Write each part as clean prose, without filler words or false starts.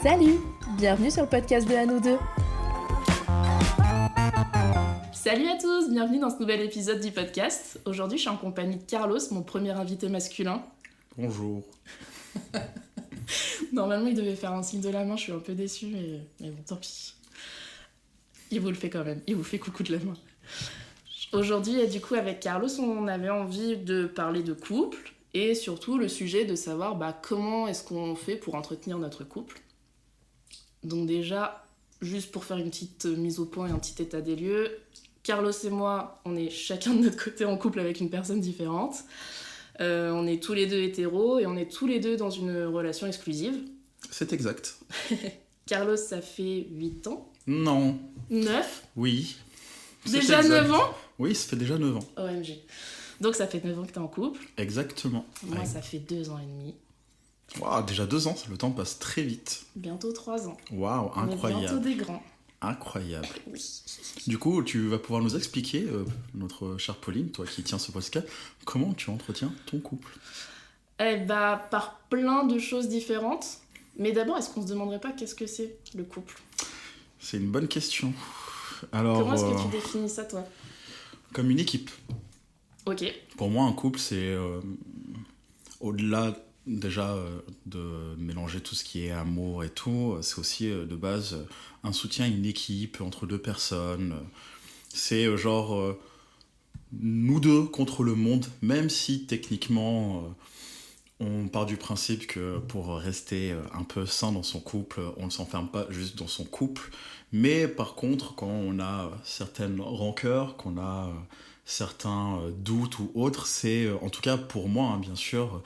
Salut, bienvenue sur le podcast de À nous deux. Salut à tous, bienvenue dans ce nouvel épisode du podcast. Aujourd'hui, je suis en compagnie de Carlos, mon premier invité masculin. Bonjour. Normalement, il devait faire un signe de la main, je suis un peu déçue, mais bon, tant pis. Il vous le fait quand même, il vous fait coucou de la main. Aujourd'hui, et du coup, avec Carlos, on avait envie de parler de couple et surtout le sujet de savoir comment est-ce qu'on fait pour entretenir notre couple. Donc déjà, juste pour faire une petite mise au point et un petit état des lieux, Carlos et moi, on est chacun de notre côté en couple avec une personne différente. On est tous les deux hétéros et on est tous les deux dans une relation exclusive. C'est exact. Carlos, ça fait 8 ans. Non. 9. Oui. Déjà 9 ans. Oui, ça fait déjà 9 ans. OMG. Donc ça fait 9 ans que t'es en couple. Exactement. Moi, ça fait 2 ans et demi. Waouh, déjà 2 ans, le temps passe très vite. Bientôt 3 ans. Waouh, incroyable. Bientôt des grands. Incroyable. Oui. Du coup, tu vas pouvoir nous expliquer, notre chère Pauline, toi qui tiens ce podcast, comment tu entretiens ton couple. Par plein de choses différentes. Mais d'abord, est-ce qu'on se demanderait pas qu'est-ce que c'est, le couple ? C'est une bonne question. Alors, comment est-ce que tu définis ça, toi ? Comme une équipe. Ok. Pour moi, un couple, c'est au-delà déjà de mélanger tout ce qui est amour et tout, c'est aussi de base un soutien à une équipe entre deux personnes. C'est nous deux contre le monde, même si techniquement on part du principe que pour rester un peu sain dans son couple, on ne s'enferme pas juste dans son couple. Mais par contre, quand on a certaines rancœurs, qu'on a certains doutes ou autres, c'est, en tout cas pour moi, bien sûr,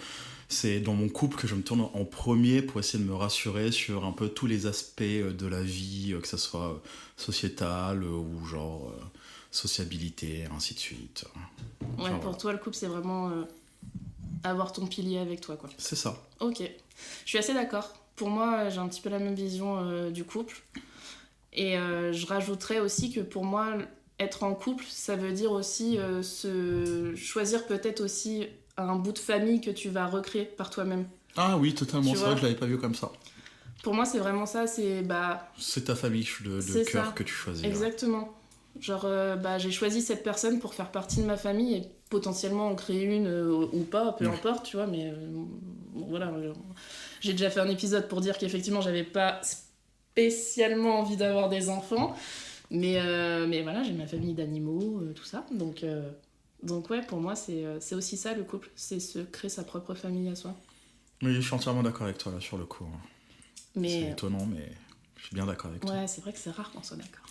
c'est dans mon couple que je me tourne en premier pour essayer de me rassurer sur un peu tous les aspects de la vie, que ce soit sociétal ou sociabilité, ainsi de suite. Ouais, pour toi, le couple, c'est vraiment avoir ton pilier avec toi, quoi. C'est ça. Ok. Je suis assez d'accord. Pour moi, j'ai un petit peu la même vision du couple. Et je rajouterais aussi que pour moi, être en couple, ça veut dire aussi se choisir peut-être aussi un bout de famille que tu vas recréer par toi-même. Ah oui, totalement, c'est vrai que je l'avais pas vu comme ça. Pour moi, c'est vraiment ça, c'est ta famille de cœur que tu choisis. Exactement. J'ai choisi cette personne pour faire partie de ma famille et potentiellement en créer une ou pas, peu importe, tu vois, mais voilà. J'ai déjà fait un épisode pour dire qu'effectivement, j'avais pas spécialement envie d'avoir des enfants, mais voilà, j'ai ma famille d'animaux, tout ça, donc ouais, pour moi, c'est aussi ça, le couple, c'est se créer sa propre famille à soi. Oui, je suis entièrement d'accord avec toi, là, sur le coup. Mais, c'est étonnant, mais je suis bien d'accord avec toi. Ouais, c'est vrai que c'est rare qu'on soit d'accord.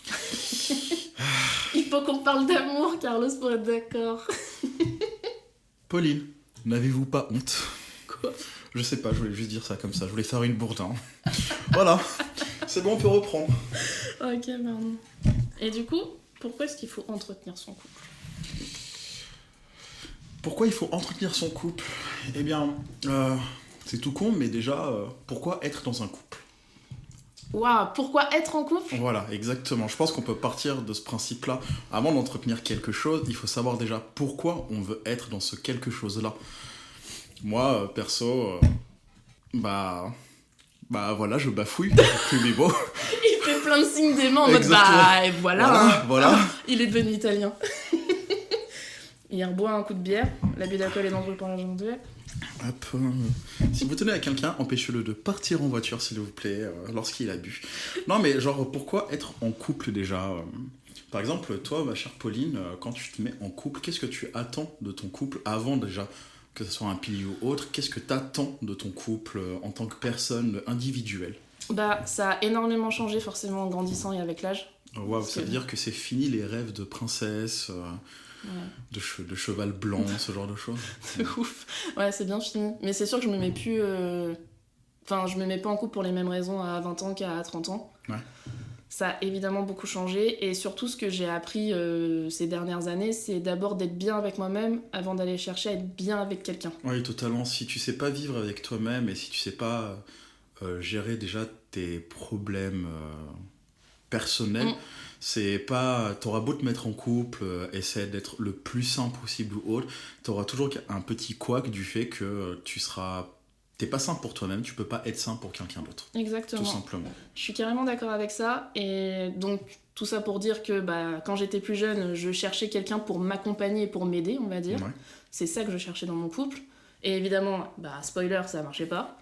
Il faut qu'on parle d'amour, Carlos, pour être d'accord. Pauline, n'avez-vous pas honte ? Quoi ? Je sais pas, je voulais juste dire ça comme ça, je voulais faire une bourde. Voilà, c'est bon, on peut reprendre. Ok, pardon. Et du coup, pourquoi est-ce qu'il faut entretenir son couple ? Pourquoi il faut entretenir son couple ? Eh bien, c'est tout con, mais déjà, pourquoi être dans un couple ? Waouh, pourquoi être en couple ? Voilà, exactement. Je pense qu'on peut partir de ce principe-là. Avant d'entretenir quelque chose, il faut savoir déjà pourquoi on veut être dans ce quelque chose-là. Moi, perso, voilà, je bafouille, plus mes mots. Il fait plein de signes des mains en mode et voilà. Il est devenu italien. Il reboit un coup de bière, l'abus d'alcool est dangereux pour la santé. Hop. Si vous tenez à quelqu'un, empêchez-le de partir en voiture, s'il vous plaît, lorsqu'il a bu. Non, mais pourquoi être en couple déjà ? Par exemple, toi, ma chère Pauline, quand tu te mets en couple, qu'est-ce que tu attends de ton couple avant déjà, que ce soit un pilier ou autre ? Qu'est-ce que tu attends de ton couple en tant que personne individuelle ? Ça a énormément changé forcément en grandissant et avec l'âge. Waouh, ça veut dire que c'est fini les rêves de princesse, de cheval blanc, ce genre de choses. C'est ouf. Ouais, c'est bien fini. Mais c'est sûr que je me mets plus... je me mets pas en couple pour les mêmes raisons à 20 ans qu'à 30 ans. Ouais. Ça a évidemment beaucoup changé. Et surtout, ce que j'ai appris ces dernières années, c'est d'abord d'être bien avec moi-même avant d'aller chercher à être bien avec quelqu'un. Oui, totalement. Si tu sais pas vivre avec toi-même et si tu sais pas gérer déjà tes problèmes personnels, c'est pas... T'auras beau te mettre en couple, essayer d'être le plus sain possible ou autre, t'auras toujours un petit couac du fait que tu seras t'es pas sain pour toi-même, tu peux pas être sain pour quelqu'un d'autre. Exactement. Tout simplement. Je suis carrément d'accord avec ça. Et donc, tout ça pour dire que quand j'étais plus jeune, je cherchais quelqu'un pour m'accompagner et pour m'aider, on va dire. Ouais. C'est ça que je cherchais dans mon couple. Et évidemment, spoiler, ça marchait pas.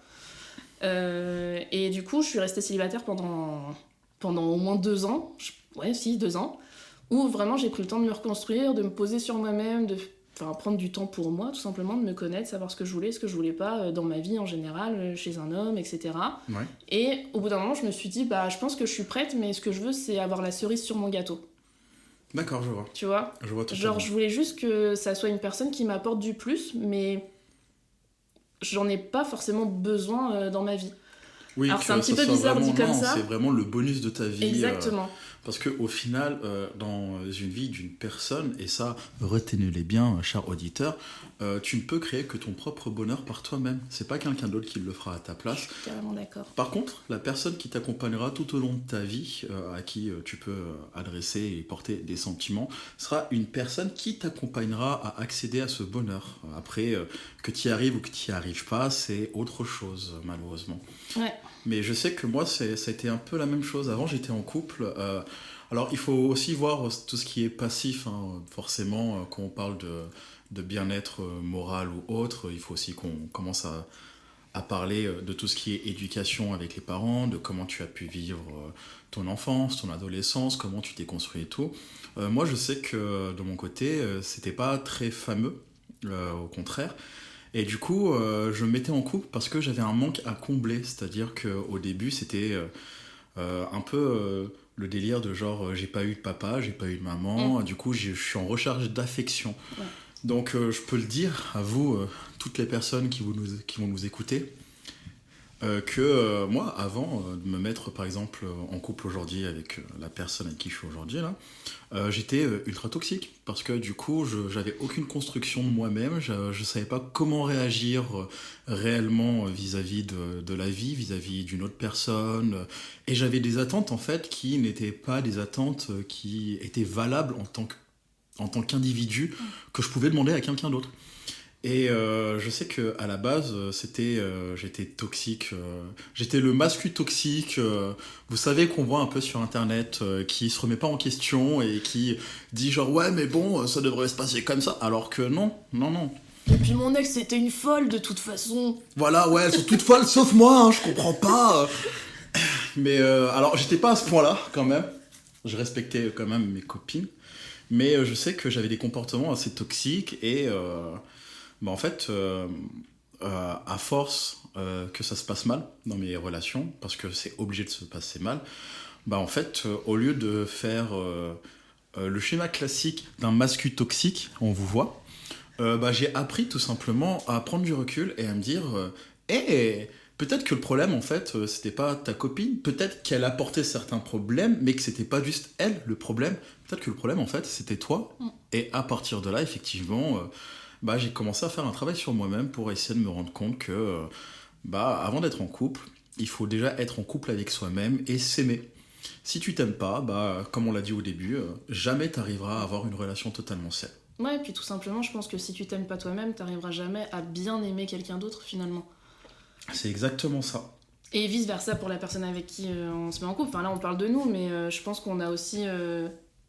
Et du coup, je suis restée célibataire pendant au moins 2 ans. 2 ans. Où vraiment, j'ai pris le temps de me reconstruire, de me poser sur moi-même, prendre du temps pour moi, tout simplement, de me connaître, savoir ce que je voulais, ce que je voulais pas dans ma vie en général, chez un homme, etc. Ouais. Et au bout d'un moment, je me suis dit, je pense que je suis prête, mais ce que je veux, c'est avoir la cerise sur mon gâteau. D'accord, je vois. Tu vois ? Je vois totalement. Genre, je voulais juste que ça soit une personne qui m'apporte du plus, mais j'en ai pas forcément besoin dans ma vie. Oui, alors c'est un petit peu bizarre vraiment, dit comme non, ça. C'est vraiment le bonus de ta vie. Exactement. Parce qu'au final, dans une vie d'une personne, et ça, retenez-les bien, chers auditeurs, tu ne peux créer que ton propre bonheur par toi-même. C'est pas quelqu'un d'autre qui le fera à ta place. Je suis carrément d'accord. Par contre, la personne qui t'accompagnera tout au long de ta vie, à qui tu peux adresser et porter des sentiments, sera une personne qui t'accompagnera à accéder à ce bonheur. Après, que tu y arrives ou que tu n'y arrives pas, c'est autre chose, malheureusement. Ouais. Mais je sais que moi, ça a été un peu la même chose. Avant, j'étais en couple. Alors, il faut aussi voir tout ce qui est passif, hein. Forcément, quand on parle de bien-être moral ou autre, il faut aussi qu'on commence à parler de tout ce qui est éducation avec les parents, de comment tu as pu vivre ton enfance, ton adolescence, comment tu t'es construit et tout. Moi, je sais que de mon côté, c'était pas très fameux, au contraire. Et du coup, je me mettais en couple parce que j'avais un manque à combler. C'est-à-dire qu'au début, c'était un peu le délire de genre, j'ai pas eu de papa, j'ai pas eu de maman, du coup, je suis en recherche d'affection. Ouais. Donc, je peux le dire à vous, toutes les personnes qui vont nous écouter, que moi, avant de me mettre, par exemple, en couple aujourd'hui avec la personne avec qui je suis aujourd'hui, là, j'étais ultra toxique parce que du coup j'avais aucune construction de moi-même, je savais pas comment réagir réellement vis-à-vis de la vie, vis-à-vis d'une autre personne, et j'avais des attentes en fait qui n'étaient pas des attentes qui étaient valables en tant qu'individu que je pouvais demander à quelqu'un d'autre. Et je sais qu'à la base, j'étais toxique. J'étais le mascu toxique. Vous savez qu'on voit un peu sur Internet, qui se remet pas en question et qui dit genre ouais mais bon, ça devrait se passer comme ça. Alors que non. Et puis mon ex, c'était une folle de toute façon. Voilà, ouais, elles sont toutes folles sauf moi, hein, je comprends pas. Mais alors j'étais pas à ce point-là quand même. Je respectais quand même mes copines. Mais je sais que j'avais des comportements assez toxiques et... en fait, à force que ça se passe mal dans mes relations, parce que c'est obligé de se passer mal, en fait, au lieu de faire le schéma classique d'un mascu toxique, on vous voit, j'ai appris tout simplement à prendre du recul et à me dire peut-être que le problème, en fait, c'était pas ta copine, peut-être qu'elle apportait certains problèmes, mais que c'était pas juste elle le problème, peut-être que le problème, en fait, c'était toi. Et à partir de là, effectivement... j'ai commencé à faire un travail sur moi-même pour essayer de me rendre compte que, avant d'être en couple, il faut déjà être en couple avec soi-même et s'aimer. Si tu t'aimes pas, comme on l'a dit au début, jamais t'arriveras à avoir une relation totalement saine. Ouais, et puis tout simplement, je pense que si tu t'aimes pas toi-même, t'arriveras jamais à bien aimer quelqu'un d'autre finalement. C'est exactement ça. Et vice-versa pour la personne avec qui on se met en couple. Enfin là, on parle de nous, mais je pense qu'on a aussi...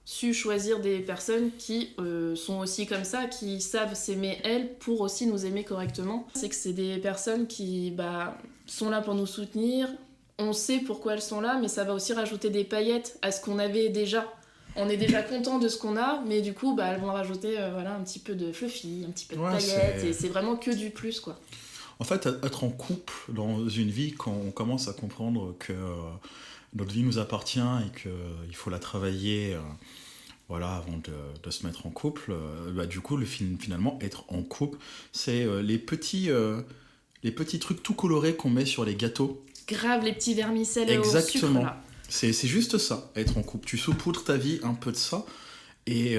su choisir des personnes qui sont aussi comme ça, qui savent s'aimer elles pour aussi nous aimer correctement. C'est que c'est des personnes qui sont là pour nous soutenir, on sait pourquoi elles sont là, mais ça va aussi rajouter des paillettes à ce qu'on avait déjà. On est déjà content de ce qu'on a, mais du coup elles vont rajouter un petit peu de fluffy, un petit peu de paillettes, et c'est vraiment que du plus quoi. En fait, être en couple dans une vie, quand on commence à comprendre que notre vie nous appartient et qu'il faut la travailler avant de se mettre en couple, du coup, finalement, être en couple, c'est les petits trucs tout colorés qu'on met sur les gâteaux. Grave, les petits vermicelles au sucre, là. C'est juste ça, être en couple. Tu saupoudres ta vie un peu de ça, et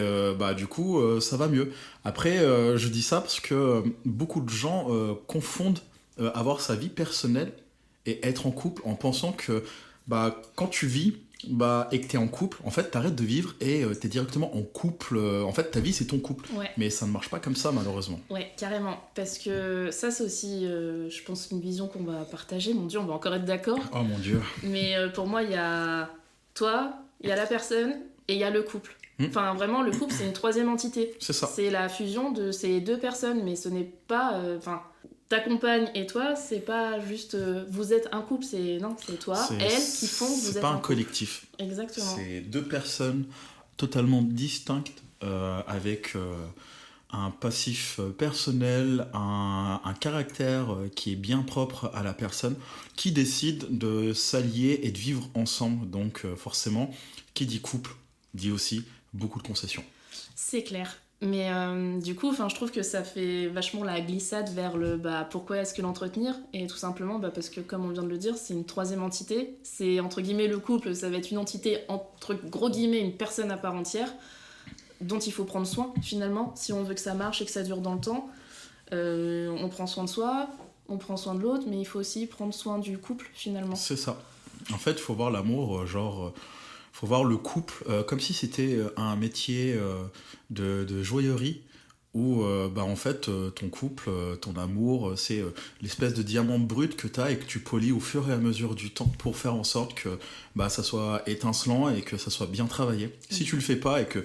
du coup, ça va mieux. Après, je dis ça parce que beaucoup de gens confondent avoir sa vie personnelle et être en couple en pensant que Bah, quand tu vis et que t'es en couple, en fait, t'arrêtes de vivre et t'es directement en couple. En fait, ta vie, c'est ton couple. Ouais. Mais ça ne marche pas comme ça, malheureusement. Ouais, carrément. Parce que ça, c'est aussi, je pense, une vision qu'on va partager. Mon Dieu, on va encore être d'accord. Oh mon Dieu. Mais pour moi, il y a toi, il y a la personne et il y a le couple. Enfin, vraiment, le couple, c'est une troisième entité. C'est ça. C'est la fusion de ces deux personnes, mais ce n'est pas... ta compagne et toi, c'est pas juste vous êtes un couple, c'est toi, elle qui font que vous êtes C'est pas un couple. collectif. Exactement. C'est deux personnes totalement distinctes avec un passif personnel, un caractère qui est bien propre à la personne, qui décide de s'allier et de vivre ensemble. Donc forcément, qui dit couple dit aussi beaucoup de concessions. C'est clair. Mais du coup, je trouve que ça fait vachement la glissade vers le pourquoi est-ce que l'entretenir. Et tout simplement parce que, comme on vient de le dire, c'est une troisième entité. C'est entre guillemets le couple, ça va être une entité, entre gros guillemets, une personne à part entière, dont il faut prendre soin finalement, si on veut que ça marche et que ça dure dans le temps. On prend soin de soi, on prend soin de l'autre, mais il faut aussi prendre soin du couple finalement. C'est ça. En fait, il faut voir l'amour, faut voir le couple comme si c'était un métier de joaillerie où en fait ton couple, ton amour, c'est l'espèce de diamant brut que tu as et que tu polis au fur et à mesure du temps pour faire en sorte que ça soit étincelant et que ça soit bien travaillé. Si tu le fais pas et que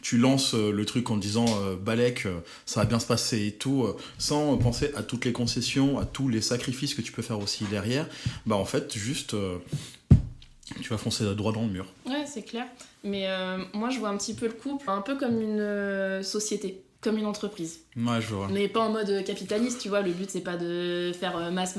tu lances le truc en disant Balek, ça va bien se passer et tout, sans penser à toutes les concessions, à tous les sacrifices que tu peux faire aussi derrière, en fait juste tu vas foncer droit dans le mur. Ouais, c'est clair. Mais moi, je vois un petit peu le couple un peu comme une société, comme une entreprise. Ouais, je vois. Mais pas en mode capitaliste, tu vois. Le but, c'est pas de faire masse.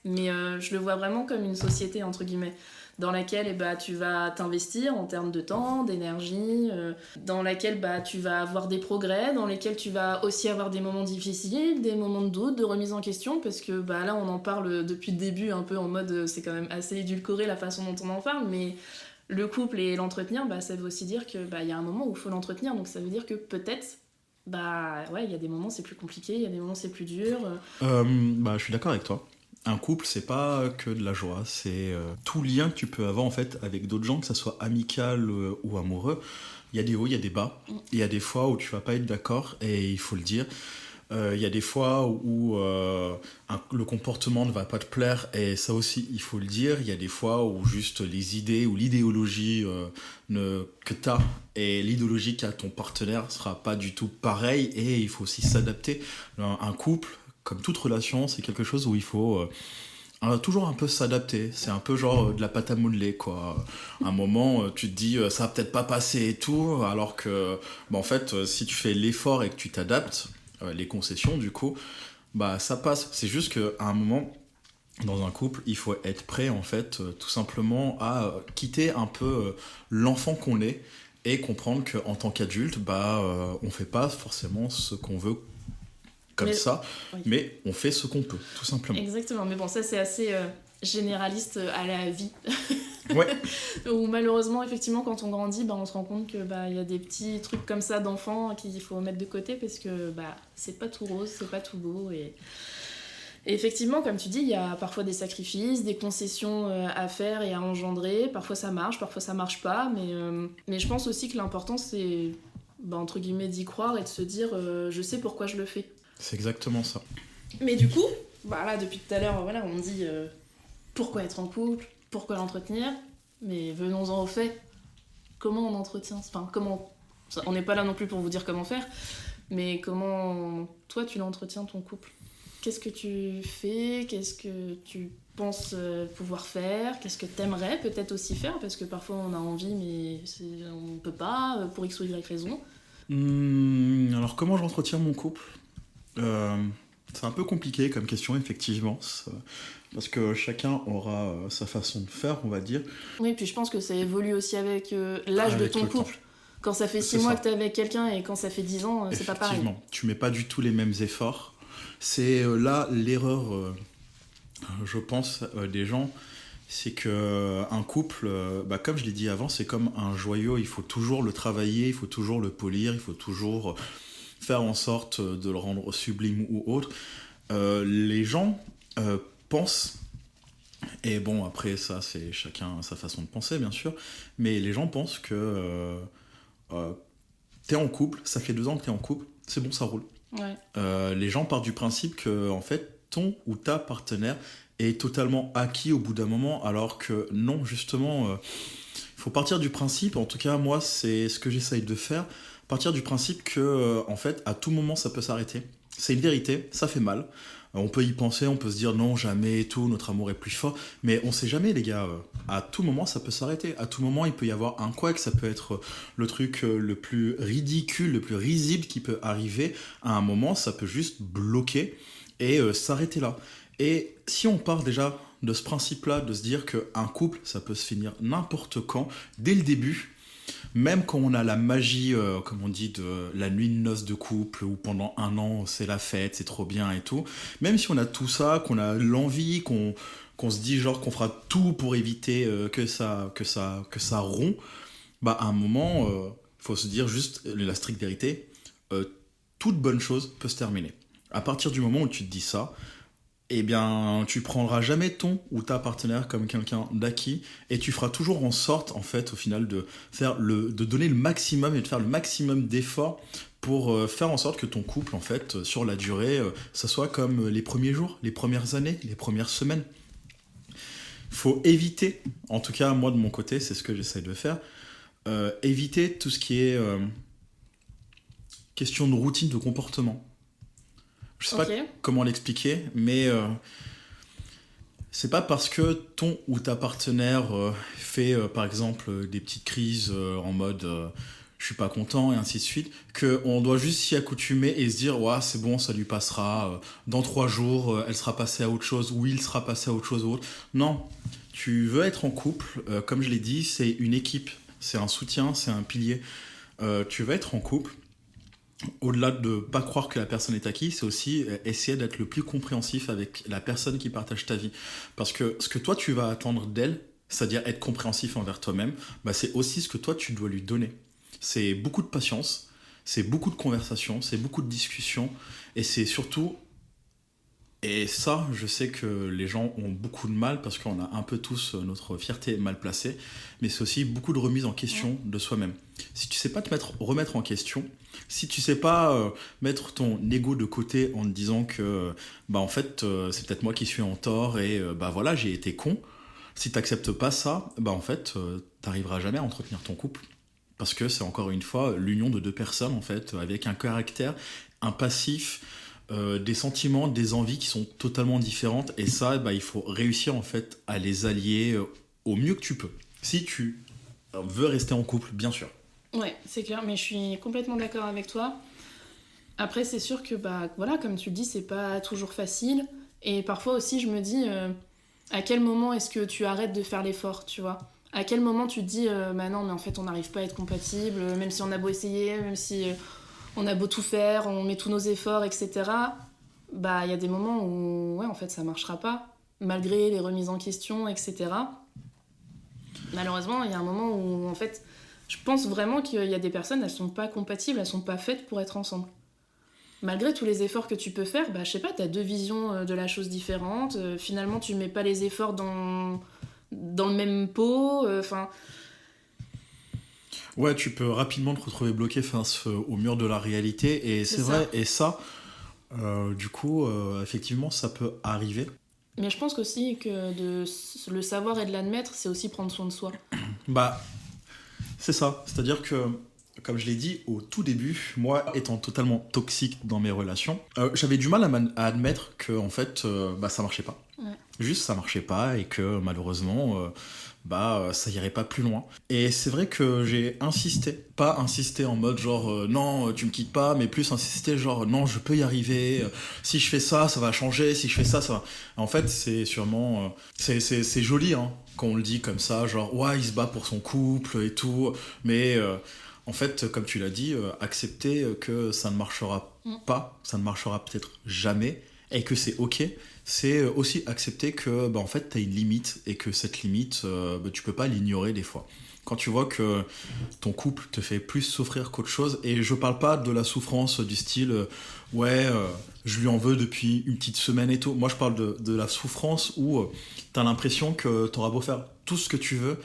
Mais je le vois vraiment comme une société, entre guillemets, dans laquelle tu vas t'investir en termes de temps, d'énergie, dans laquelle tu vas avoir des progrès, dans lesquels tu vas aussi avoir des moments difficiles, des moments de doute, de remise en question, parce que là, on en parle depuis le début, un peu en mode, c'est quand même assez édulcoré la façon dont on en parle, mais le couple et l'entretenir, ça veut aussi dire que y a un moment où il faut l'entretenir, donc ça veut dire que peut-être, il y a des moments c'est plus compliqué, il y a des moments c'est plus dur. Je suis d'accord avec toi. Un couple, c'est pas que de la joie, c'est tout lien que tu peux avoir en fait avec d'autres gens, que ça soit amical ou amoureux. Il y a des hauts, il y a des bas. Il y a des fois où tu vas pas être d'accord et il faut le dire. Il y a des fois où le comportement ne va pas te plaire et ça aussi il faut le dire. Il y a des fois où juste les idées ou l'idéologie que tu as et l'idéologie qu'a ton partenaire sera pas du tout pareil et il faut aussi s'adapter. Un couple, comme toute relation, c'est quelque chose où il faut toujours un peu s'adapter. C'est un peu genre de la pâte à modeler, quoi. À un moment, tu te dis, ça va peut-être pas passer et tout, alors que, en fait, si tu fais l'effort et que tu t'adaptes, les concessions, du coup, ça passe. C'est juste qu'à un moment, dans un couple, il faut être prêt, en fait, tout simplement à quitter un peu l'enfant qu'on est et comprendre qu'en tant qu'adulte, on fait pas forcément ce qu'on veut mais on fait ce qu'on peut, tout simplement. Exactement, mais bon, ça c'est assez généraliste à la vie. Ouais. Où malheureusement, effectivement, quand on grandit, on se rend compte que y a des petits trucs comme ça d'enfants qu'il faut mettre de côté parce que c'est pas tout rose, c'est pas tout beau. Et effectivement, comme tu dis, il y a parfois des sacrifices, des concessions à faire et à engendrer. Parfois ça marche, parfois ça marche pas, mais je pense aussi que l'important c'est, entre guillemets, d'y croire et de se dire je sais pourquoi je le fais. C'est exactement ça. Mais du coup, là, depuis tout à l'heure, on dit pourquoi être en couple, pourquoi l'entretenir, mais venons-en au fait. Comment on entretient, on n'est pas là non plus pour vous dire comment faire, mais comment toi tu l'entretiens ton couple. Qu'est-ce que tu fais, qu'est-ce que tu penses pouvoir faire, qu'est-ce que t'aimerais peut-être aussi faire, parce que parfois on a envie mais on peut pas pour X ou Y raison. Alors comment j'entretiens mon couple ? C'est un peu compliqué comme question, effectivement, parce que chacun aura sa façon de faire, on va dire. Oui, puis je pense que ça évolue aussi avec l'âge de ton couple. Quand ça fait 6 mois que t'es avec quelqu'un et quand ça fait 10 ans, c'est pas pareil. Effectivement, tu mets pas du tout les mêmes efforts. C'est là l'erreur, je pense, des gens, c'est qu'un couple, comme je l'ai dit avant, c'est comme un joyau, il faut toujours le travailler, il faut toujours le polir, il faut toujours faire en sorte de le rendre sublime ou autre. Les gens pensent Et bon, après, ça, c'est chacun sa façon de penser, bien sûr. Mais les gens pensent que euh, t'es en couple, ça fait 2 ans que t'es en couple, c'est bon, ça roule. Ouais. Les gens partent du principe que, en fait, ton ou ta partenaire est totalement acquis au bout d'un moment, alors que non, justement, il faut partir du principe, en tout cas, moi, c'est ce que j'essaye de faire, partir du principe que, en fait, à tout moment, ça peut s'arrêter. C'est une vérité, ça fait mal. On peut y penser, on peut se dire non, jamais et tout, notre amour est plus fort. Mais on sait jamais, les gars. À tout moment, ça peut s'arrêter. À tout moment, il peut y avoir un couac. Ça peut être le truc le plus ridicule, le plus risible qui peut arriver. À un moment, ça peut juste bloquer et s'arrêter là. Et si on part déjà de ce principe-là, de se dire qu'un couple, ça peut se finir n'importe quand, dès le début, même quand on a la magie, comme on dit, de la nuit de noces de couple, où pendant 1 an, c'est la fête, c'est trop bien et tout, même si on a tout ça, qu'on a l'envie, qu'on se dit genre qu'on fera tout pour éviter que ça rompt, bah à un moment, faut se dire juste la stricte vérité, toute bonne chose peut se terminer. À partir du moment où tu te dis ça, eh bien, tu prendras jamais ton ou ta partenaire comme quelqu'un d'acquis et tu feras toujours en sorte, en fait, au final, de donner le maximum et de faire le maximum d'efforts pour faire en sorte que ton couple, en fait, sur la durée, ça soit comme les premiers jours, les premières années, les premières semaines. Il faut éviter, en tout cas, moi de mon côté, c'est ce que j'essaye de faire, éviter tout ce qui est question de routine, de comportement. Je sais pas comment l'expliquer, mais c'est pas parce que ton ou ta partenaire fait par exemple des petites crises en mode je suis pas content et ainsi de suite qu'on doit juste s'y accoutumer et se dire ouais c'est bon ça lui passera dans 3 jours elle sera passée à autre chose ou il sera passé à autre chose ou autre. Non, tu veux être en couple, comme je l'ai dit, c'est une équipe, c'est un soutien, c'est un pilier. Tu veux être en couple. Au-delà de ne pas croire que la personne est acquise, c'est aussi essayer d'être le plus compréhensif avec la personne qui partage ta vie. Parce que ce que toi tu vas attendre d'elle, c'est-à-dire être compréhensif envers toi-même, bah c'est aussi ce que toi tu dois lui donner. C'est beaucoup de patience, c'est beaucoup de conversation, c'est beaucoup de discussion, et c'est surtout... Et ça, je sais que les gens ont beaucoup de mal parce qu'on a un peu tous notre fierté mal placée, mais c'est aussi beaucoup de remise en question de soi-même. Si tu sais pas remettre en question, si tu sais pas mettre ton ego de côté en te disant que bah en fait c'est peut-être moi qui suis en tort et bah voilà j'ai été con, si t'acceptes pas ça, bah en fait t'arriveras jamais à entretenir ton couple parce que c'est encore une fois l'union de 2 personnes en fait avec un caractère, un passif. Des sentiments, des envies qui sont totalement différentes et ça bah, il faut réussir en fait à les allier au mieux que tu peux si tu veux rester en couple bien sûr. Ouais, c'est clair, mais je suis complètement d'accord avec toi. Après, c'est sûr que, bah, voilà, comme tu le dis, c'est pas toujours facile. Et parfois aussi, je me dis, à quel moment est-ce que tu arrêtes de faire l'effort, tu vois? À quel moment tu te dis, bah non, mais en fait, on n'arrive pas à être compatible, même si on a beau essayer, même si on a beau tout faire, on met tous nos efforts, etc. Bah, il y a des moments où, ouais, en fait, ça marchera pas, malgré les remises en question, etc. Malheureusement, il y a un moment où, en fait, je pense vraiment qu'il y a des personnes, elles sont pas compatibles, elles sont pas faites pour être ensemble. Malgré tous les efforts que tu peux faire, bah je sais pas, t'as 2 visions de la chose différentes, finalement tu mets pas les efforts dans le même pot, enfin... Ouais, tu peux rapidement te retrouver bloqué face au mur de la réalité et c'est vrai, et ça du coup effectivement ça peut arriver. Mais je pense aussi que le savoir et de l'admettre, c'est aussi prendre soin de soi. Bah c'est ça, c'est-à-dire que, comme je l'ai dit au tout début, moi étant totalement toxique dans mes relations, j'avais du mal à admettre que en fait, bah ça marchait pas. Ouais. Juste ça marchait pas et que malheureusement, bah ça irait pas plus loin. Et c'est vrai que j'ai insisté, pas insisté en mode genre non tu me quittes pas, mais plus insisté genre non je peux y arriver, si je fais ça ça va changer, si je fais ça ça va... En fait c'est sûrement, c'est joli hein, quand on le dit comme ça, genre ouais il se bat pour son couple et tout, mais en fait comme tu l'as dit, accepter que ça ne marchera pas, ça ne marchera peut-être jamais, et que c'est ok, c'est aussi accepter que bah, en fait t'as une limite et que cette limite bah, tu peux pas l'ignorer des fois. Quand tu vois que ton couple te fait plus souffrir qu'autre chose, et je parle pas de la souffrance du style je lui en veux depuis une petite semaine et tout. Moi, je parle de la souffrance où t'as l'impression que t'auras beau faire tout ce que tu veux,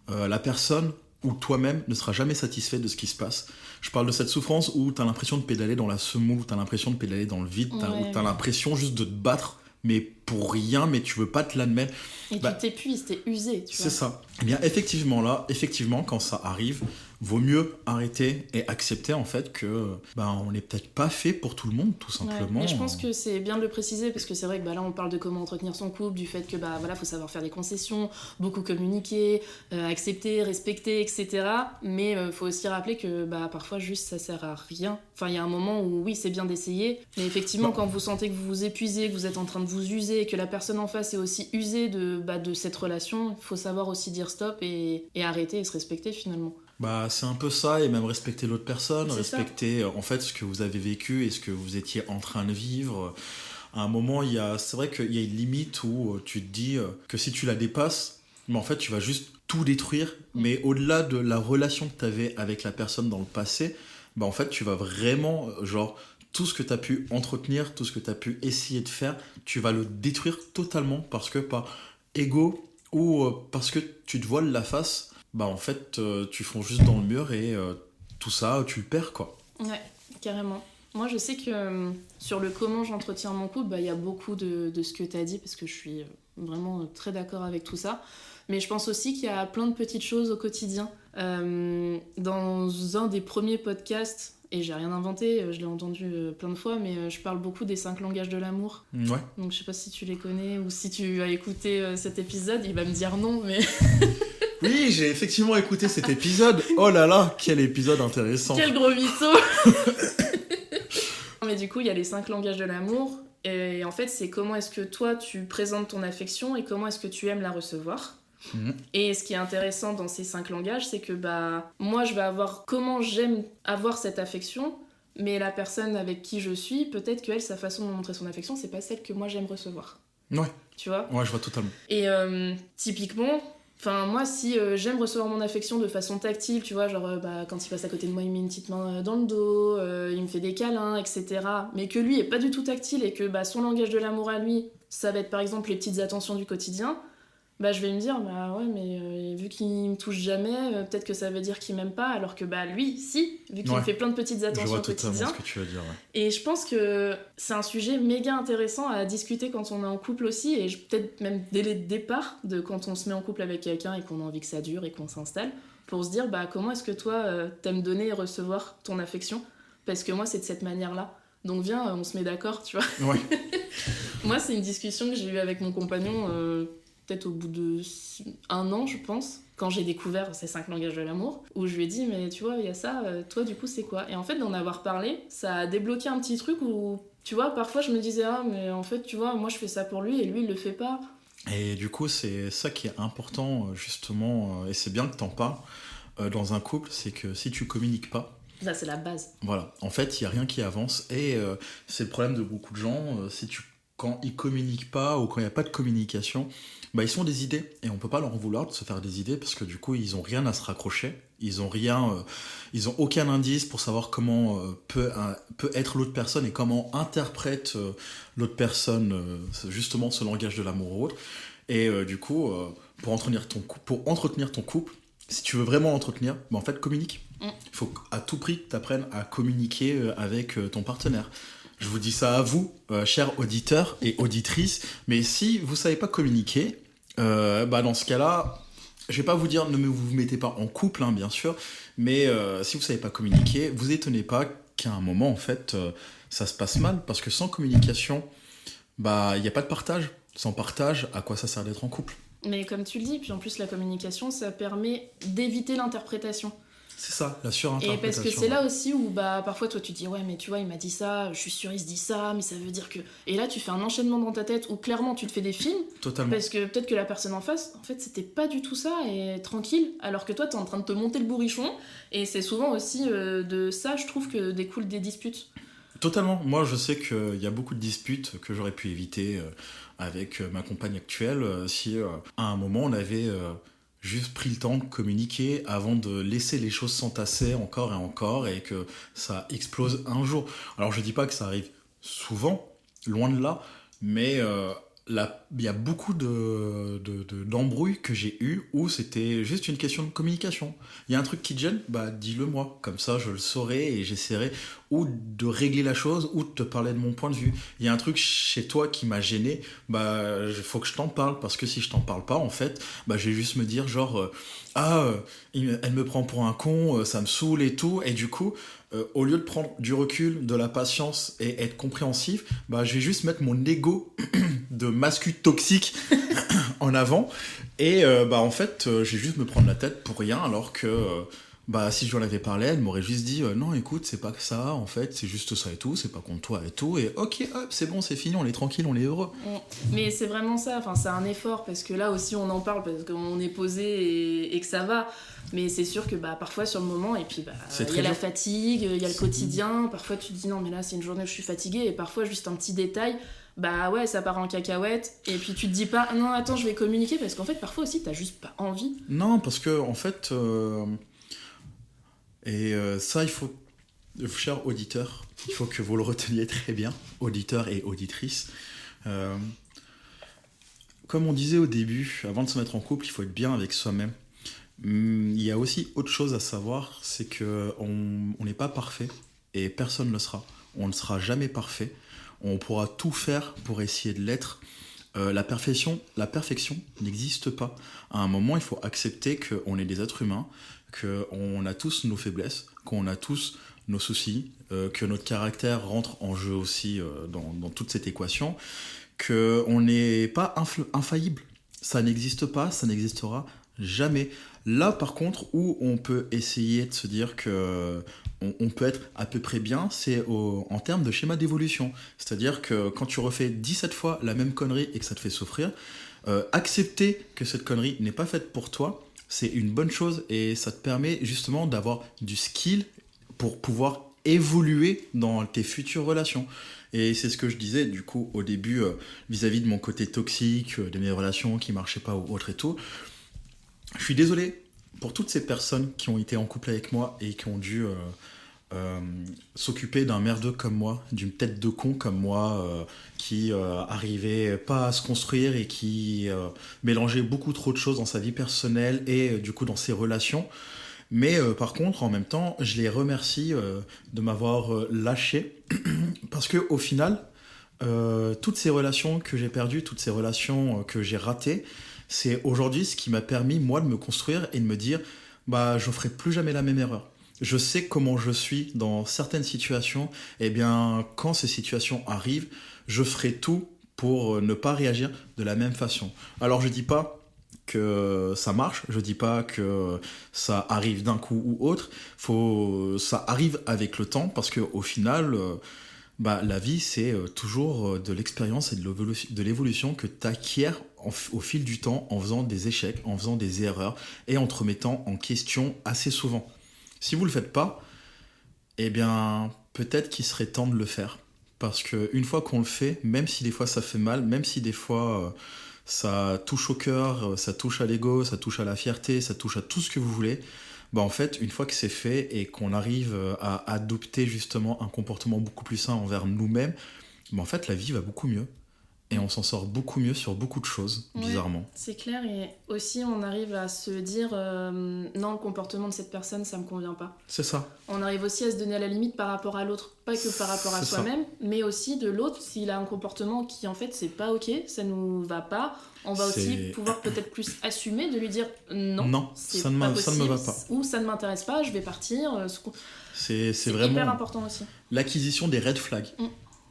la personne ou toi-même ne sera jamais satisfait de ce qui se passe. Je parle de cette souffrance où t'as l'impression de pédaler dans la semoule, où t'as l'impression de pédaler dans le vide, où t'as l'impression juste de te battre, mais pour rien, mais tu veux pas te l'admettre. Et tu t'épuises, t'es usé, tu vois. C'est ça. Eh bien, effectivement, quand ça arrive, vaut mieux arrêter et accepter en fait que on n'est peut-être pas fait pour tout le monde, tout simplement. Mais je pense que c'est bien de le préciser, parce que c'est vrai que là on parle de comment entretenir son couple, du fait que faut savoir faire des concessions, beaucoup communiquer, accepter, respecter, etc. Mais faut aussi rappeler que parfois juste ça sert à rien. Enfin, il y a un moment où oui, c'est bien d'essayer, mais effectivement quand vous sentez que vous vous épuisez, que vous êtes en train de vous user, et que la personne en face est aussi usée de cette relation, il faut savoir aussi dire stop et arrêter et se respecter finalement. C'est un peu ça, et même respecter l'autre personne, C'est respecter en fait ce que vous avez vécu et ce que vous étiez en train de vivre. À un moment, c'est vrai qu'il y a une limite où tu te dis que si tu la dépasses, mais en fait tu vas juste tout détruire, mais au-delà de la relation que tu avais avec la personne dans le passé, en fait tu vas vraiment, tout ce que tu as pu entretenir, tout ce que tu as pu essayer de faire, tu vas le détruire totalement parce que par ego ou parce que tu te voiles la face, en fait, tu fonces juste dans le mur et tout ça, tu le perds, quoi. Ouais, carrément. Moi, je sais que sur le comment j'entretiens mon couple, il y a beaucoup de ce que tu as dit, parce que je suis vraiment très d'accord avec tout ça. Mais je pense aussi qu'il y a plein de petites choses au quotidien. Dans un des premiers podcasts, et j'ai rien inventé, je l'ai entendu plein de fois, mais je parle beaucoup des 5 langages de l'amour. Ouais. Donc je sais pas si tu les connais ou si tu as écouté cet épisode, il va me dire non, mais... Oui, j'ai effectivement écouté cet épisode. Oh là là, quel épisode intéressant. Quel gros mytho. Mais du coup, il y a les 5 langages de l'amour. Et en fait, c'est comment est-ce que toi, tu présentes ton affection et comment est-ce que tu aimes la recevoir. Et ce qui est intéressant dans ces 5 langages, c'est que moi, je vais avoir comment j'aime avoir cette affection, mais la personne avec qui je suis, peut-être qu'elle, sa façon de montrer son affection, c'est pas celle que moi, j'aime recevoir. Ouais. Tu vois ? Ouais, je vois totalement. Et typiquement... Enfin, moi, si j'aime recevoir mon affection de façon tactile, tu vois, quand il passe à côté de moi, il met une petite main dans le dos, il me fait des câlins, etc. Mais que lui est pas du tout tactile et que son langage de l'amour à lui, ça va être par exemple les petites attentions du quotidien, je vais me dire, ouais, mais vu qu'il me touche jamais, peut-être que ça veut dire qu'il m'aime pas, alors que lui, si, vu qu'il me fait plein de petites attentions au quotidien. Je vois totalement ce que tu veux dire, ouais. Et je pense que c'est un sujet méga intéressant à discuter quand on est en couple aussi, et peut-être même dès le départ, de quand on se met en couple avec quelqu'un et qu'on a envie que ça dure et qu'on s'installe, pour se dire, comment est-ce que toi, t'aimes donner et recevoir ton affection ? Parce que moi, c'est de cette manière-là. Donc viens, on se met d'accord, tu vois. Ouais. Moi, c'est une discussion que j'ai eue avec mon compagnon... peut-être au bout de 1 an, je pense, quand j'ai découvert ces 5 langages de l'amour, où je lui ai dit, mais tu vois, il y a ça, toi, du coup, c'est quoi ? Et en fait, d'en avoir parlé, ça a débloqué un petit truc où, tu vois, parfois, je me disais, mais en fait, tu vois, moi, je fais ça pour lui, et lui, il le fait pas. Et du coup, c'est ça qui est important, justement, et c'est bien que t'en parles, dans un couple, c'est que si tu communiques pas, ça, c'est la base. Voilà, en fait, il n'y a rien qui avance, et c'est le problème de beaucoup de gens, quand ils communiquent pas, ou quand il n'y a pas de communication, ils sont des idées, et on peut pas leur en vouloir de se faire des idées, parce que du coup, ils ont rien à se raccrocher, ils ont aucun indice pour savoir comment peut être l'autre personne, et comment interprète l'autre personne, justement, ce langage de l'amour ou autre. Et du coup, pour entretenir ton couple, si tu veux vraiment l'entretenir, en fait, communique. Il faut à tout prix que tu apprennes à communiquer avec ton partenaire. Je vous dis ça à vous, chers auditeurs et auditrices, mais si vous ne savez pas communiquer, dans ce cas-là, je ne vais pas vous dire ne vous mettez pas en couple, hein, bien sûr, mais si vous ne savez pas communiquer, vous étonnez pas qu'à un moment, en fait, ça se passe mal, parce que sans communication, il n'y a pas de partage. Sans partage, à quoi ça sert d'être en couple ? Mais comme tu le dis, puis en plus, la communication, ça permet d'éviter l'interprétation. C'est ça, la surinterprétation. Et parce que c'est là aussi où parfois toi tu te dis ouais mais tu vois il m'a dit ça, je suis sûre il se dit ça, mais ça veut dire que... Et là tu fais un enchaînement dans ta tête où clairement tu te fais des films. Totalement. Parce que peut-être que la personne en face, en fait c'était pas du tout ça et tranquille, alors que toi t'es en train de te monter le bourrichon. Et c'est souvent aussi de ça je trouve que découlent des disputes. Totalement. Moi je sais qu'il y a beaucoup de disputes que j'aurais pu éviter avec ma compagne actuelle si à un moment on avait juste pris le temps de communiquer avant de laisser les choses s'entasser encore et que ça explose un jour. Alors je dis pas que ça arrive souvent, loin de là, mais il y a beaucoup d'embrouilles que j'ai eues où c'était juste une question de communication. Il y a un truc qui te gêne, bah dis-le moi, comme ça je le saurai et j'essaierai ou de régler la chose ou de te parler de mon point de vue. Il y a un truc chez toi qui m'a gêné, bah il faut que je t'en parle parce que si je t'en parle pas en fait, bah je vais juste me dire genre elle me prend pour un con, ça me saoule et tout et du coup au lieu de prendre du recul, de la patience et être compréhensif, bah je vais juste mettre mon ego de mascu toxique en avant et bah en fait je vais juste me prendre la tête pour rien alors que bah si je lui avais parlé elle m'aurait juste dit non écoute c'est pas que ça en fait c'est juste ça et tout c'est pas contre toi et tout et ok hop c'est bon c'est fini on est tranquille on est heureux. Mais c'est vraiment ça, enfin, c'est un effort parce que là aussi on en parle parce qu'on est posé et que ça va. Mais c'est sûr que bah, parfois sur le moment, et puis bah, il y a la fatigue, il y a le quotidien. Parfois tu te dis non, mais là c'est une journée où je suis fatiguée, et parfois juste un petit détail, bah ouais, ça part en cacahuète. Et puis tu te dis pas non, attends, je vais communiquer parce qu'en fait parfois aussi t'as juste pas envie. Non, parce que en fait, ça il faut, cher auditeur, il faut que vous le reteniez très bien, auditeurs et auditrices. Comme on disait au début, avant de se mettre en couple, il faut être bien avec soi-même. Il y a aussi autre chose à savoir, c'est que on n'est pas parfait et personne ne le sera. On ne sera jamais parfait. On pourra tout faire pour essayer de l'être. La perfection n'existe pas. À un moment, il faut accepter qu'on est des êtres humains, qu'on a tous nos faiblesses, qu'on a tous nos soucis, que notre caractère rentre en jeu aussi dans toute cette équation, qu'on n'est pas infaillible. Ça n'existe pas, ça n'existera jamais. Là, par contre, où on peut essayer de se dire que on peut être à peu près bien, c'est en termes de schéma d'évolution. C'est-à-dire que quand tu refais 17 fois la même connerie et que ça te fait souffrir, accepter que cette connerie n'est pas faite pour toi, c'est une bonne chose et ça te permet justement d'avoir du skill pour pouvoir évoluer dans tes futures relations. Et c'est ce que je disais du coup au début vis-à-vis de mon côté toxique, de mes relations qui marchaient pas ou autre et tout. Je suis désolé pour toutes ces personnes qui ont été en couple avec moi et qui ont dû s'occuper d'un merdeux comme moi, d'une tête de con comme moi, qui arrivait pas à se construire et qui mélangeait beaucoup trop de choses dans sa vie personnelle et du coup dans ses relations. Mais par contre, en même temps, je les remercie de m'avoir lâché parce que au final, toutes ces relations que j'ai perdues, toutes ces relations que j'ai ratées, c'est aujourd'hui ce qui m'a permis, moi, de me construire et de me dire, bah, je ne ferai plus jamais la même erreur. Je sais comment je suis dans certaines situations, et bien, quand ces situations arrivent, je ferai tout pour ne pas réagir de la même façon. Alors, je dis pas que ça marche, je dis pas que ça arrive d'un coup ou autre, ça arrive avec le temps, parce qu'au final... bah, la vie, c'est toujours de l'expérience et de l'évolution que tu acquiers au fil du temps en faisant des échecs, en faisant des erreurs et en te remettant en question assez souvent. Si vous ne le faites pas, eh bien, peut-être qu'il serait temps de le faire. Parce qu'une fois qu'on le fait, même si des fois ça fait mal, même si des fois ça touche au cœur, ça touche à l'ego, ça touche à la fierté, ça touche à tout ce que vous voulez, bah en fait, une fois que c'est fait et qu'on arrive à adopter justement un comportement beaucoup plus sain envers nous-mêmes, bah en fait, la vie va beaucoup mieux. Et on s'en sort beaucoup mieux sur beaucoup de choses, bizarrement. Ouais, c'est clair, et aussi on arrive à se dire non, le comportement de cette personne, ça me convient pas. C'est ça. On arrive aussi à se donner à la limite par rapport à l'autre, pas que par rapport à soi-même, mais aussi de l'autre, s'il a un comportement qui en fait c'est pas ok, ça nous va pas, on va aussi pouvoir peut-être plus assumer, de lui dire non, ça ne me va pas. Ou ça ne m'intéresse pas, je vais partir. C'est vraiment hyper important aussi. L'acquisition des red flags.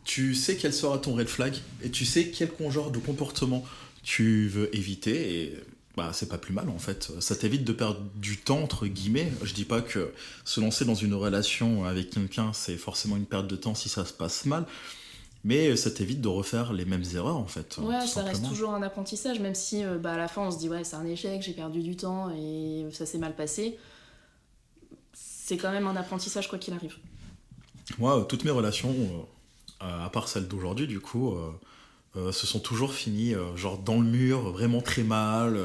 Tu sais quel sera ton red flag et tu sais quel genre de comportement tu veux éviter et bah c'est pas plus mal en fait. Ça t'évite de perdre du temps entre guillemets. Je dis pas que se lancer dans une relation avec quelqu'un c'est forcément une perte de temps si ça se passe mal, mais ça t'évite de refaire les mêmes erreurs en fait. Ouais, ça reste toujours un apprentissage, même si à la fin on se dit ouais c'est un échec, j'ai perdu du temps et ça s'est mal passé. C'est quand même un apprentissage quoi qu'il arrive. Moi, toutes mes relations... à part celle d'aujourd'hui, du coup, se sont toujours finies genre dans le mur, vraiment très mal.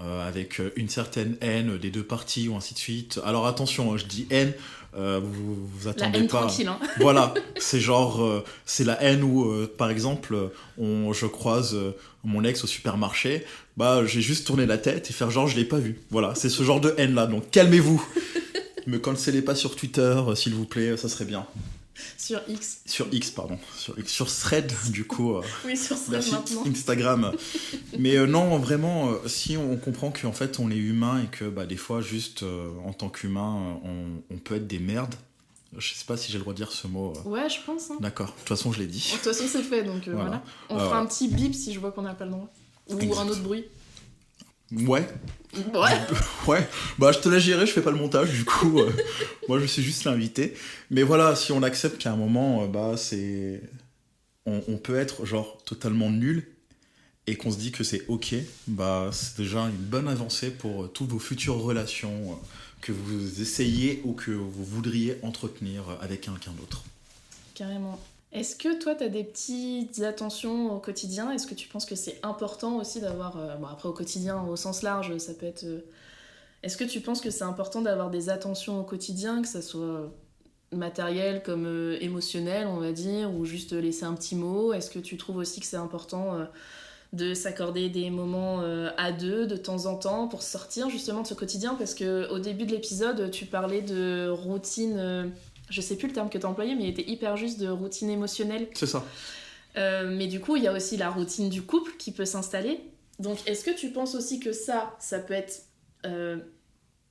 avec une certaine haine des deux parties ou ainsi de suite. Alors attention, je dis haine, vous La attendez haine pas. tranquille, hein. Voilà, c'est genre, c'est la haine où, par exemple, je croise mon ex au supermarché, bah j'ai juste tourné la tête et faire genre je l'ai pas vu. Voilà, c'est ce genre de haine là, donc calmez-vous. Me cancellez pas sur Twitter, s'il vous plaît, ça serait bien. Sur X. Sur X, pardon. Sur Thread, du coup. Oui, sur Thread Merci, maintenant. Instagram. Mais non, vraiment, si on comprend qu'en fait, on est humain et que bah, des fois, juste en tant qu'humain, on peut être des merdes. Je sais pas si j'ai le droit de dire ce mot. Ouais, je pense. Hein. D'accord, de toute façon, je l'ai dit. De toute façon, c'est fait, donc voilà. On fera un petit bip si je vois qu'on n'a pas le droit. Ou Exact. un autre bruit. Ouais. Ouais. Ouais, bah je te laisse gérer, je fais pas le montage, du coup, moi je suis juste l'invité. Mais voilà, si on accepte qu'à un moment, bah c'est... On peut être genre totalement nul et qu'on se dit que c'est ok, bah c'est déjà une bonne avancée pour toutes vos futures relations que vous essayez ou que vous voudriez entretenir avec quelqu'un d'autre. Carrément. Est-ce que toi, tu as des petites attentions au quotidien ? Est-ce que tu penses que c'est important aussi d'avoir... bon, après, au quotidien, au sens large, ça peut être... Est-ce que tu penses que c'est important d'avoir des attentions au quotidien, que ça soit matériel comme émotionnel, on va dire, ou juste laisser un petit mot ? Est-ce que tu trouves aussi que c'est important de s'accorder des moments à deux, de temps en temps, pour sortir justement de ce quotidien ? Parce qu'au début de l'épisode, tu parlais de routine... je sais plus le terme que tu as employé, mais il était hyper juste, de routine émotionnelle. C'est ça. Mais du coup, il y a aussi la routine du couple qui peut s'installer. Donc, est-ce que tu penses aussi que ça peut être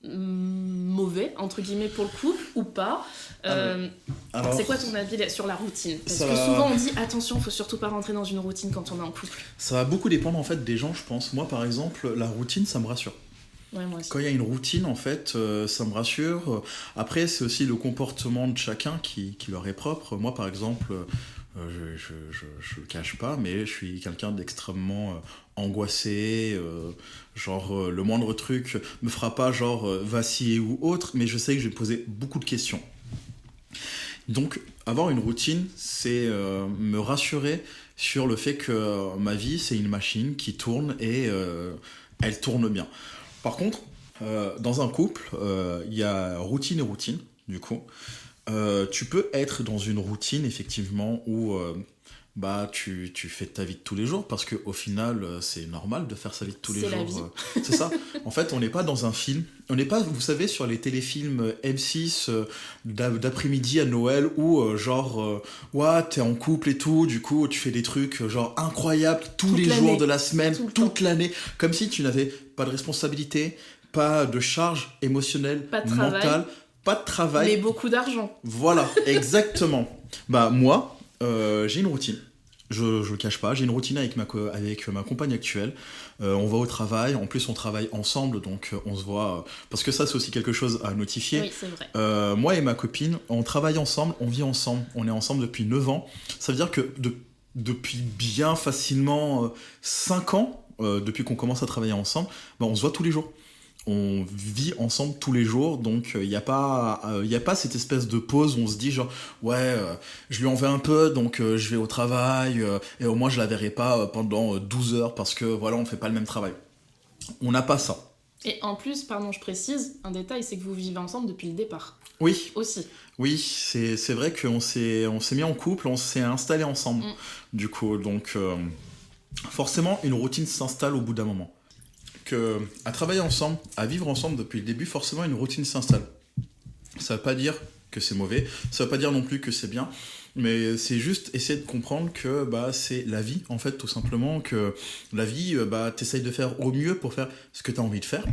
mauvais, entre guillemets, pour le couple ou pas ? Alors, c'est quoi ton avis sur la routine ? Parce ça que va- souvent, on dit, attention, faut surtout pas rentrer dans une routine quand on est en couple. ça va beaucoup dépendre en fait des gens, je pense. Moi, par exemple, la routine, ça me rassure. Ouais, moi aussi. Quand il y a une routine, en fait, ça me rassure. Après, c'est aussi le comportement de chacun qui leur est propre. Moi, par exemple, je le cache pas, mais je suis quelqu'un d'extrêmement angoissé. Le moindre truc me fera pas vaciller ou autre, mais je sais que je vais me poser beaucoup de questions. Donc, avoir une routine, c'est me rassurer sur le fait que ma vie, c'est une machine qui tourne et elle tourne bien. Par contre, dans un couple, il y a routine et routine, du coup. Tu peux être dans une routine, effectivement, où tu fais ta vie de tous les jours, parce qu'au final, c'est normal de faire sa vie de tous les C'est jours. la vie. C'est ça. En fait, on n'est pas dans un film. On n'est pas, vous savez, sur les téléfilms M6 d'après-midi à Noël, où ouais, t'es en couple et tout, du coup, tu fais des trucs incroyables tous Toute les l'année. jours de la semaine, Tout le toute temps. l'année, comme si tu n'avais pas de responsabilité, pas de charge émotionnelle, Pas de travail. mentale, pas de travail. Mais beaucoup d'argent. Voilà, exactement. Bah moi, j'ai une routine. Je le cache pas, j'ai une routine avec ma compagne actuelle. On va au travail, en plus on travaille ensemble, donc on se voit... parce que ça, c'est aussi quelque chose à notifier. Oui, c'est vrai. Moi et ma copine, on travaille ensemble, on vit ensemble. On est ensemble depuis 9 ans. Ça veut dire que depuis bien facilement 5 ans, depuis qu'on commence à travailler ensemble, bah, on se voit tous les jours. On vit ensemble tous les jours, donc il n'y a pas cette espèce de pause où on se dit je lui en veux un peu, donc je vais au travail, et au moins je la verrai pas pendant 12 heures parce que voilà, on fait pas le même travail. On n'a pas ça. Et en plus, pardon, je précise, un détail, c'est que vous vivez ensemble depuis le départ. Oui, Aussi. c'est vrai qu'on s'est mis en couple, on s'est installé ensemble, du coup, donc forcément une routine s'installe au bout d'un moment. À travailler ensemble, à vivre ensemble depuis le début, forcément une routine s'installe. Ça veut pas dire que c'est mauvais, ça veut pas dire non plus que c'est bien, mais c'est juste essayer de comprendre que c'est la vie, en fait, tout simplement, que la vie, t'essayes de faire au mieux pour faire ce que t'as envie de faire.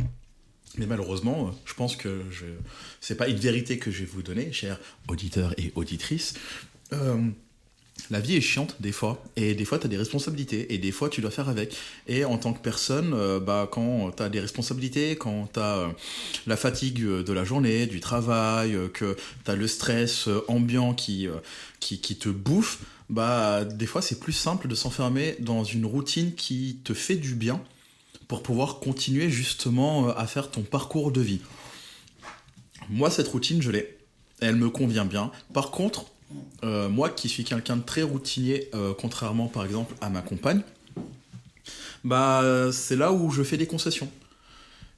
Mais malheureusement, je pense que c'est pas une vérité que je vais vous donner, chers auditeurs et auditrices. La vie est chiante des fois, et des fois t'as des responsabilités, et des fois tu dois faire avec. Et en tant que personne, quand t'as des responsabilités, quand t'as la fatigue de la journée, du travail, que t'as le stress ambiant qui te bouffe, des fois c'est plus simple de s'enfermer dans une routine qui te fait du bien pour pouvoir continuer justement à faire ton parcours de vie. Moi, cette routine, je l'ai. Elle me convient bien. Par contre, moi qui suis quelqu'un de très routinier, contrairement par exemple à ma compagne, c'est là où je fais des concessions.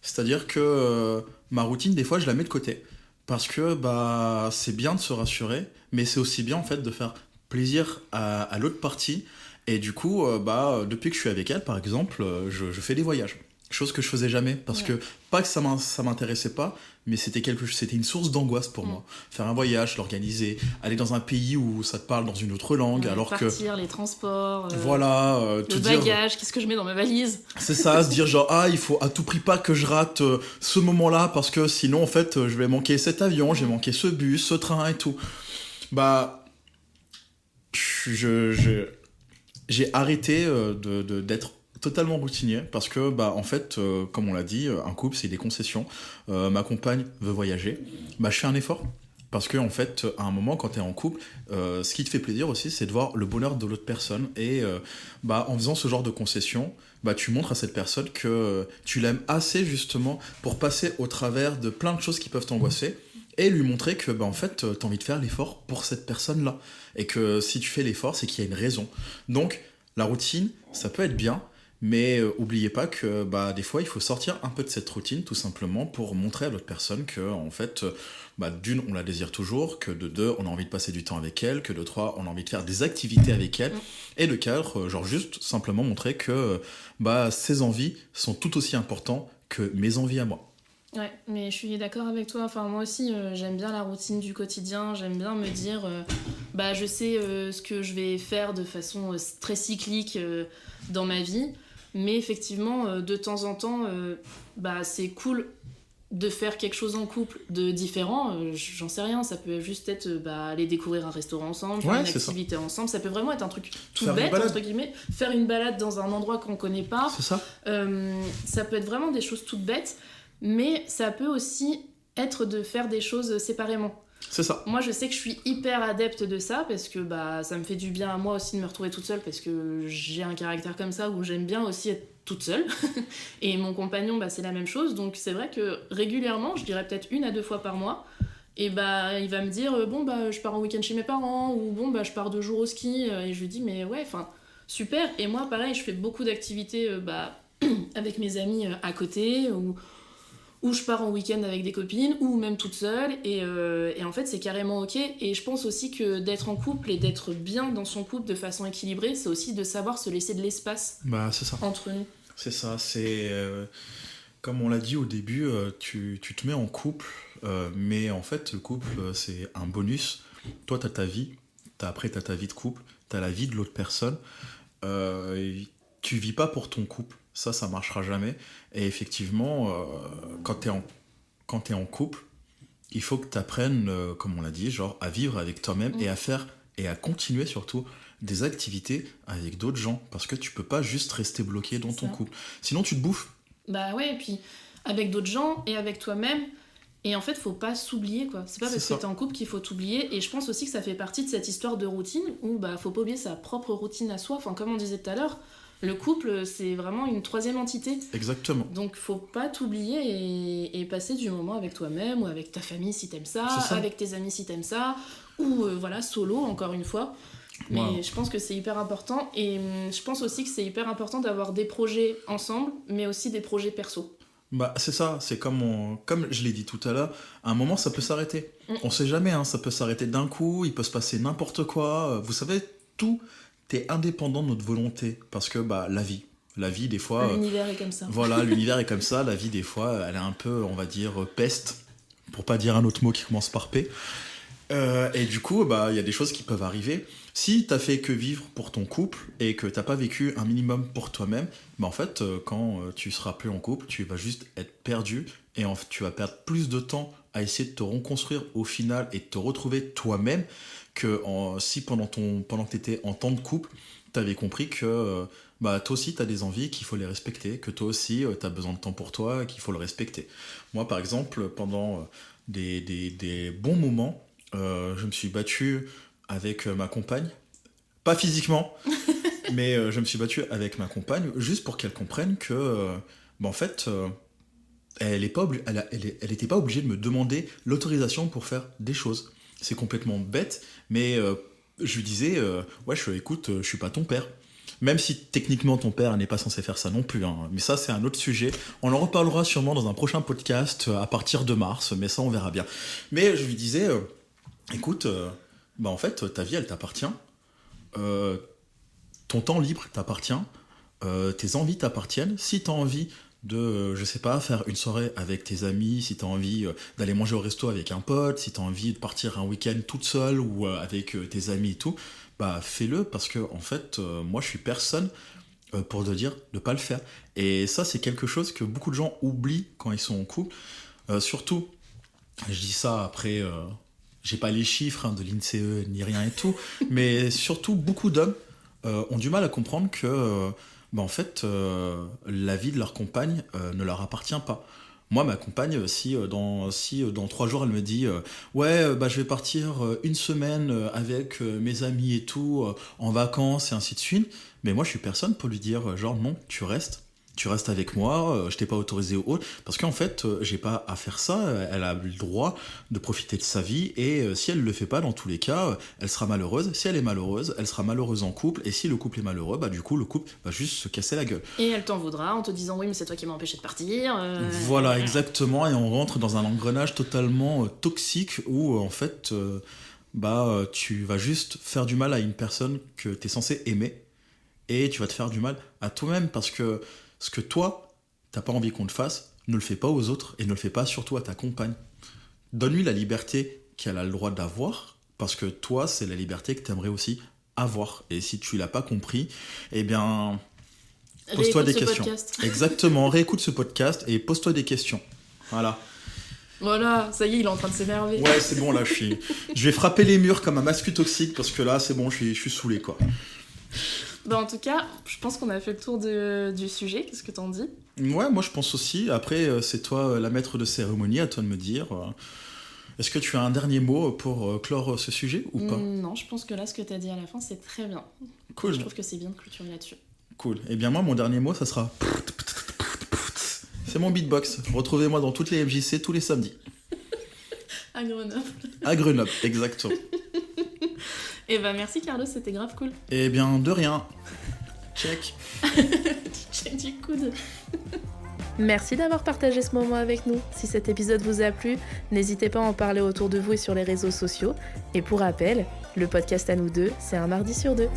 C'est-à-dire que ma routine, des fois, je la mets de côté. Parce que bah, c'est bien de se rassurer, mais c'est aussi bien en fait de faire plaisir à l'autre partie. Et du coup, bah, depuis que je suis avec elle, par exemple, je fais des voyages. Chose que je faisais jamais. Parce Ouais. que, pas que ça m'intéressait pas, mais c'était une source d'angoisse pour Mm. moi. Faire un voyage, l'organiser, aller dans un pays où ça te parle dans une autre langue, Ouais, alors que, partir, les transports, voilà, te le dire. bagage, qu'est-ce que je mets dans ma valise? C'est ça, se dire genre, ah, il faut à tout prix pas que je rate ce moment-là, parce que sinon, en fait, je vais manquer cet avion, je vais manquer ce bus, ce train et tout. Bah, je, je- j'ai arrêté d'être totalement routinier, parce que, bah, en fait, comme on l'a dit, un couple, c'est des concessions. Ma compagne veut voyager, bah, je fais un effort. Parce que, en fait, à un moment, quand tu es en couple, ce qui te fait plaisir aussi, c'est de voir le bonheur de l'autre personne. Et bah, en faisant ce genre de concession, bah, tu montres à cette personne que tu l'aimes assez, justement, pour passer au travers de plein de choses qui peuvent t'angoisser. Et lui montrer que, bah, en fait, tu as envie de faire l'effort pour cette personne-là. Et que si tu fais l'effort, c'est qu'il y a une raison. Donc, la routine, ça peut être bien. Mais oubliez pas que bah, des fois, il faut sortir un peu de cette routine, tout simplement, pour montrer à l'autre personne que, en fait, bah, d'une, on la désire toujours, que de deux, on a envie de passer du temps avec elle, que de trois, on a envie de faire des activités avec elle, Mm. et de quatre, genre juste simplement montrer que bah, ses envies sont tout aussi importantes que mes envies à moi. Ouais, mais je suis d'accord avec toi. Enfin, moi aussi, j'aime bien la routine du quotidien. J'aime bien me dire, bah, je sais ce que je vais faire de façon très cyclique dans ma vie. Mais effectivement, de temps en temps, bah, c'est cool de faire quelque chose en couple de différent. J'en sais rien. Ça peut juste être bah, aller découvrir un restaurant ensemble, faire Ouais, une c'est ça. activité ensemble. Ça peut vraiment être un truc tout Faire une bête, balade. entre guillemets. Faire une balade dans un endroit qu'on connaît pas. C'est ça. Ça peut être vraiment des choses toutes bêtes, mais ça peut aussi être de faire des choses séparément. C'est ça. Moi, je sais que je suis hyper adepte de ça parce que bah, ça me fait du bien à moi aussi de me retrouver toute seule parce que j'ai un caractère comme ça où j'aime bien aussi être toute seule. Et mon compagnon, bah, c'est la même chose. Donc c'est vrai que régulièrement, je dirais peut-être 1 à 2 fois par mois, et bah, il va me dire bon, bah, je pars en week-end chez mes parents ou bon, bah, je pars 2 jours au ski. Et je lui dis mais ouais, enfin, super. Et moi, pareil, je fais beaucoup d'activités bah, avec mes amis à côté ou je pars en week-end avec des copines ou même toute seule et en fait c'est carrément ok et je pense aussi que d'être en couple et d'être bien dans son couple de façon équilibrée c'est aussi de savoir se laisser de l'espace Bah, c'est ça. entre nous. C'est ça. C'est. Comme on l'a dit au début, tu te mets en couple, mais en fait, le couple, c'est un bonus. Toi, tu as ta vie, après, tu as ta vie de couple, tu as la vie de l'autre personne. Et tu vis pas pour ton couple, ça marchera jamais. Et effectivement, quand t'es en couple, il faut que tu apprennes, comme on l'a dit, genre à vivre avec toi-même et à faire, et à continuer surtout des activités avec d'autres gens. Parce que tu peux pas juste rester bloqué dans ton Ça. couple. Sinon, tu te bouffes. Bah ouais, et puis avec d'autres gens et avec toi-même. Et en fait, faut pas s'oublier, quoi. C'est pas C'est parce ça. que t'es en couple qu'il faut t'oublier. Et je pense aussi que ça fait partie de cette histoire de routine où bah faut pas oublier sa propre routine à soi. Enfin, comme on disait tout à l'heure, le couple, c'est vraiment une troisième entité. Exactement. Donc faut pas t'oublier et passer du moment avec toi-même ou avec ta famille si t'aimes ça, C'est ça. avec tes amis si t'aimes ça, ou voilà, solo encore une fois. Mais Wow. je pense que c'est hyper important et je pense aussi que c'est hyper important d'avoir des projets ensemble, mais aussi des projets perso. Bah, c'est ça, c'est comme je l'ai dit tout à l'heure, à un moment ça peut s'arrêter. Mm. On sait jamais, hein, ça peut s'arrêter d'un coup, il peut se passer n'importe quoi. Vous savez, tout est indépendant de notre volonté. Parce que bah, la vie des fois, L'univers est comme ça. voilà, l'univers est comme ça, la vie des fois, elle est un peu, on va dire, peste, pour pas dire un autre mot qui commence par P. Et du coup, bah, il y a des choses qui peuvent arriver. Si t'as fait que vivre pour ton couple et que t'as pas vécu un minimum pour toi-même, bah en fait, quand tu seras plus en couple, tu vas juste être perdu et tu vas perdre plus de temps à essayer de te reconstruire au final et de te retrouver toi-même que si pendant que t'étais en temps de couple, t'avais compris que bah, toi aussi t'as des envies, qu'il faut les respecter, que toi aussi t'as besoin de temps pour toi, qu'il faut le respecter. Moi, par exemple, pendant des bons moments, je me suis battu avec ma compagne, pas physiquement, mais je me suis battu avec ma compagne juste pour qu'elle comprenne que, bah, en fait, elle était pas obligée de me demander l'autorisation pour faire des choses. C'est complètement bête, mais je lui disais, ouais, écoute, je suis pas ton père. Même si techniquement ton père n'est pas censé faire ça non plus, hein. Mais ça c'est un autre sujet. On en reparlera sûrement dans un prochain podcast à partir de mars, mais ça on verra bien. Mais je lui disais, écoute, en fait ta vie elle t'appartient, ton temps libre t'appartient, tes envies t'appartiennent. Si t'as envie de, je sais pas, faire une soirée avec tes amis, si t'as envie d'aller manger au resto avec un pote, si t'as envie de partir un week-end toute seule ou avec tes amis et tout, fais-le, parce que en fait, moi je suis personne pour te dire de pas le faire. Et ça c'est quelque chose que beaucoup de gens oublient quand ils sont en couple. Surtout, je dis ça après, j'ai pas les chiffres de l'INSEE ni rien et tout, mais surtout beaucoup d'hommes ont du mal à comprendre que en fait, la vie de leur compagne ne leur appartient pas. Moi, ma compagne, si dans 3 jours, elle me dit je vais partir une semaine avec mes amis et tout, en vacances et ainsi de suite, mais moi, je suis personne pour lui dire genre non, tu restes avec moi, je t'ai pas autorisé au autre, parce qu'en fait, j'ai pas à faire ça, elle a le droit de profiter de sa vie, et si elle le fait pas, dans tous les cas, elle sera malheureuse. Si elle est malheureuse, elle sera malheureuse en couple, et si le couple est malheureux, du coup, le couple va juste se casser la gueule. Et elle t'en voudra en te disant oui, mais c'est toi qui m'as empêché de partir. Voilà, exactement, et on rentre dans un engrenage totalement toxique où, en fait, tu vas juste faire du mal à une personne que t'es censé aimer, et tu vas te faire du mal à toi-même, parce que ce que toi, t'as pas envie qu'on te fasse, ne le fais pas aux autres, et ne le fais pas surtout à ta compagne. Donne-lui la liberté qu'elle a le droit d'avoir, parce que toi, c'est la liberté que t'aimerais aussi avoir. Et si tu l'as pas compris, eh bien, pose-toi des questions. Podcast. Exactement, réécoute ce podcast et pose-toi des questions. Voilà. Voilà, ça y est, il est en train de s'énerver. Ouais, c'est bon, là, je vais frapper les murs comme un masque toxique, parce que là, c'est bon, je suis saoulé, quoi. En tout cas, je pense qu'on a fait le tour du sujet. Qu'est-ce que t'en dis ? Ouais, moi je pense aussi. Après, c'est toi la maître de cérémonie, à toi de me dire. Est-ce que tu as un dernier mot pour clore ce sujet ou pas ? Non, je pense que là, ce que t'as dit à la fin, c'est très bien. Cool. Je trouve que c'est bien de clôturer là-dessus. Cool. Eh bien moi, mon dernier mot, ça sera... C'est mon beatbox. Retrouvez-moi dans toutes les FJC tous les samedis. À Grenoble. À Grenoble, exactement. Eh ben merci Carlos, c'était grave cool. Eh bien, de rien. Check. Check du coude. Merci d'avoir partagé ce moment avec nous. Si cet épisode vous a plu, n'hésitez pas à en parler autour de vous et sur les réseaux sociaux. Et pour rappel, le podcast à nous deux, c'est un mardi sur 2.